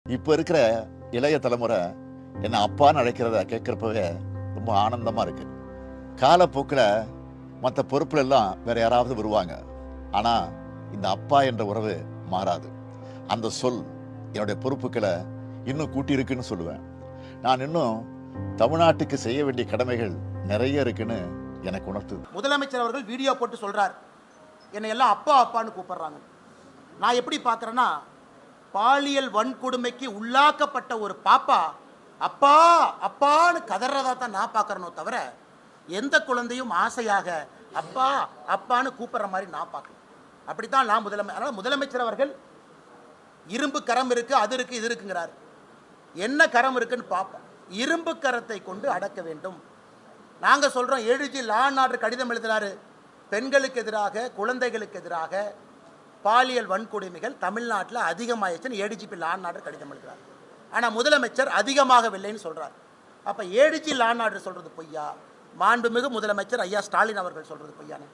இப்போ இருக்கிற இளைய தலைமுறை என்ன அப்பான்னு அழைக்கிறத கேட்குறப்பவே ரொம்ப ஆனந்தமாக இருக்கு. காலப்போக்கில் மற்ற பொறுப்புல எல்லாம் வேற யாராவது வருவாங்க. ஆனால் இந்த அப்பா என்ற உறவு மாறாது. அந்த சொல் என்னுடைய பொறுப்புகளை இன்னும் கூட்டியிருக்குன்னு சொல்லுவேன். நான் இன்னும் தமிழ்நாட்டுக்கு செய்ய வேண்டிய கடமைகள் நிறைய இருக்குன்னு எனக்கு உணர்த்துது. முதலமைச்சர் அவர்கள் வீடியோ போட்டு சொல்றார், என்னை எல்லாம் அப்பா அப்பான்னு கூப்பிடுறாங்க. நான் எப்படி பார்க்குறேன்னா, பாலியல் வன்கொடுமைக்கு உள்ளாக்கப்பட்ட ஒரு பாப்பா அப்பா அப்பான்னு கதறதா தான் நான் பார்க்குறனோ தவிர, எந்த குழந்தையும் ஆசையாக அப்பா அப்பான்னு கூப்பிட்ற மாதிரி நான் பார்க்கல. அப்படித்தான் நான் அதனால் முதலமைச்சர் அவர்கள் இரும்பு கரம் இருக்கு, அது இருக்கு, இது இருக்குங்கிறார். என்ன கரம் இருக்குன்னு பார்ப்போம். இரும்பு கரத்தை கொண்டு அடக்க வேண்டும். நாங்கள் சொல்கிறோம், 7G லா அண்ட் ஆர்டர் கடிதம் எழுதினாரு. பெண்களுக்கு எதிராக, குழந்தைகளுக்கு எதிராக பாலியல் வன்கொடுமைகள் தமிழ்நாட்டில் அதிகமாகிடுச்சுன்னு ஏடிஜிபி லா அண்ட் ஆர்டர் கடிதம் எழுதுகிறார். ஆனால் முதலமைச்சர் அதிகமாகவில்லைன்னு சொல்கிறார். அப்போ 7G லா அண்ட் ஆர்டர் சொல்கிறது பொய்யா? மாண்புமிகு முதலமைச்சர் ஐயா ஸ்டாலின் அவர்கள் சொல்கிறது பொய்யானே?